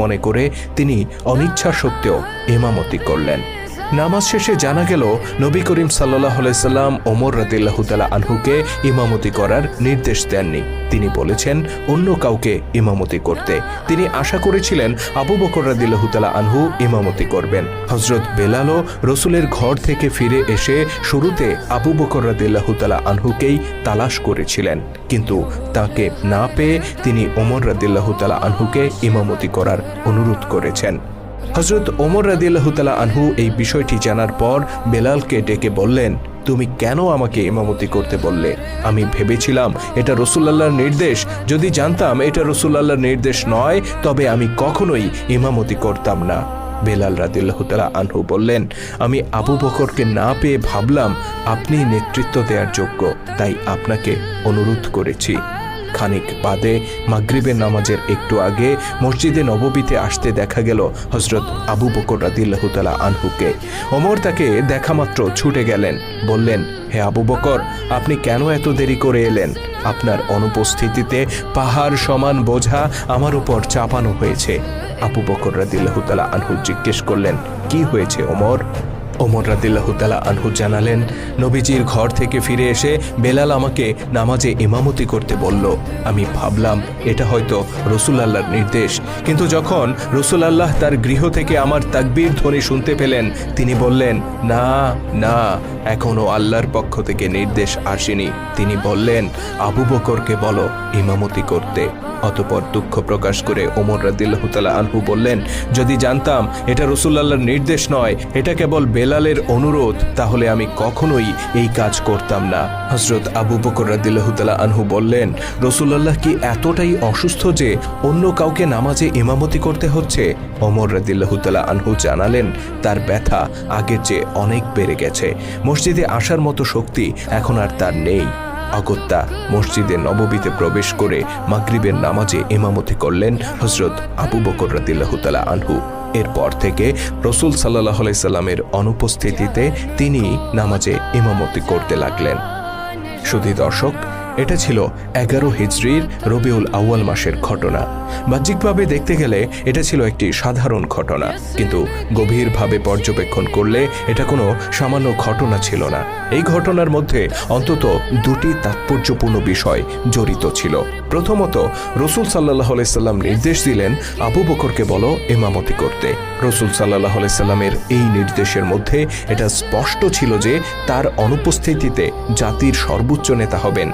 মনে করে তিনি অনিচ্ছা সত্ত্বেও ইমামতি করলেন। নামাজ শেষে জানা গেল নবী করিম সাল্লাল্লাহু আলাইহি সাল্লাম ওমর রাদিয়াল্লাহু তাআলা আনহুকে ইমামতি করার নির্দেশ দেননি। তিনি বলেছেন অন্য কাউকে ইমামতি করতে। তিনি আশা করেছিলেন আবু বকর রাদিয়াল্লাহু তাআলা আনহু ইমামতি করবেন। হযরত বেলালও রসুলের ঘর থেকে ফিরে এসে শুরুতে আবু বকর রাদিয়াল্লাহু তাআলা আনহুকেই তালাশ করেছিলেন, কিন্তু তাকে না পেয়ে তিনি ওমর রাদিয়াল্লাহু তাআলা আনহুকে ইমামতি করার অনুরোধ করেছেন। হযরত ওমর রাদিয়াল্লাহু তাআলা আনহু এই বিষয়টি জানার পর বেলালকে ডেকে বললেন, তুমি কেন আমাকে ইমামতি করতে বললে? আমি ভেবেছিলাম এটা রাসূলুল্লাহর নির্দেশ। যদি জানতাম এটা রাসূলুল্লাহর নির্দেশ নয় তবে আমি কখনোই ইমামতি করতাম না। বেলাল রাদিয়াল্লাহু তাআলা আনহু বললেন, আমি আবু বকরকে না পেয়ে ভাবলাম আপনি নেতৃত্ব দেওয়ার যোগ্য, তাই আপনাকে অনুরোধ করেছি। খানিক বাদে মাগরিবের নামাজের একটু আগে মসজিদে নববীতে আসতে দেখা গেল হযরত আবু বকর রাদিয়াল্লাহু তাআলা আনহুকে। ওমর তাকে দেখামাত্র ছুটে গেলেন, বললেন, হে আবু বকর, আপনি কেন এত দেরি করে এলেন? আপনার অনুপস্থিতিতে পাহাড় সমান বোঝা আমার উপর চাপানো হয়েছে। আবু বকর রাদিয়াল্লাহু তাআলা আনহু জিজ্ঞেস করলেন, কি হয়েছে ওমর? ওমর রাদিয়াল্লাহু তাআলা আনহু জানালেন, নবীজির ঘর থেকে ফিরে এসে বেলাল আমাকে নামাজে ইমামতি করতে বলল। আমি ভাবলাম এটা হয়তো রাসূলুল্লাহর নির্দেশ, কিন্তু যখন রাসূলুল্লাহ তার গৃহ থেকে আমার তাকবীর ধ্বনি শুনতে পেলেন, তিনি বললেন, না না, এখনো আল্লাহর পক্ষ থেকে নির্দেশ আসেনি। তিনি বললেন, আবু বকরকে বলো ইমামতি করতে। অতঃপর দুঃখ প্রকাশ করে ওমর রাদিয়াল্লাহু তাআলা আনহু বললেন, যদি জানতাম এটা রাসূলুল্লাহর নির্দেশ নয়, এটা কেবল বেলালের অনুরোধ, তাহলে আমি কখনোই এই কাজ করতাম না। হযরত আবু বকর রাদিয়াল্লাহু তাআলা আনহু বললেন, রাসূলুল্লাহ কি এতটাই অসুস্থ যে অন্য কাউকে নামাজে ইমামতি করতে হচ্ছে? ওমর রাদিয়াল্লাহু তাআলা আনহু জানালেন, তার ব্যথা আগের চেয়ে অনেক বেড়ে গেছে। মসজিদে আসার মতো শক্তি এখন আর তার নেই। অগত্যা মসজিদে নববীতে প্রবেশ করে মাগরিবের নামাজে ইমামতি করলেন হযরত আবু বকর রাদিয়াল্লাহু তাআলা আনহু। এরপর থেকে রাসূল সাল্লাল্লাহু আলাইহি সাল্লামের অনুপস্থিতিতে তিনি নামাজে ইমামতি করতে লাগলেন। শুধু দর্শক, এটা ছিল 11 হিজরির রবিউল আউয়াল মাসের ঘটনা। বাহ্যিকভাবে দেখতে গেলে এটা ছিল একটি সাধারণ ঘটনা, কিন্তু গভীরভাবে পর্যবেক্ষণ করলে এটা কোনো সামান্য ঘটনা ছিল না। এই ঘটনার মধ্যে অন্তত দুটি তাৎপর্যপূর্ণ বিষয় জড়িত ছিল। প্রথমত, রাসূল সাল্লাল্লাহু আলাইহি সাল্লাম নির্দেশ দিলেন আবু বকরকে বলো ইমামতি করতে। রাসূল সাল্লাল্লাহু আলাইহি সাল্লামের এই নির্দেশের মধ্যে এটা স্পষ্ট ছিল যে তার অনুপস্থিতিতে জাতির সর্বোচ্চ নেতা হবেন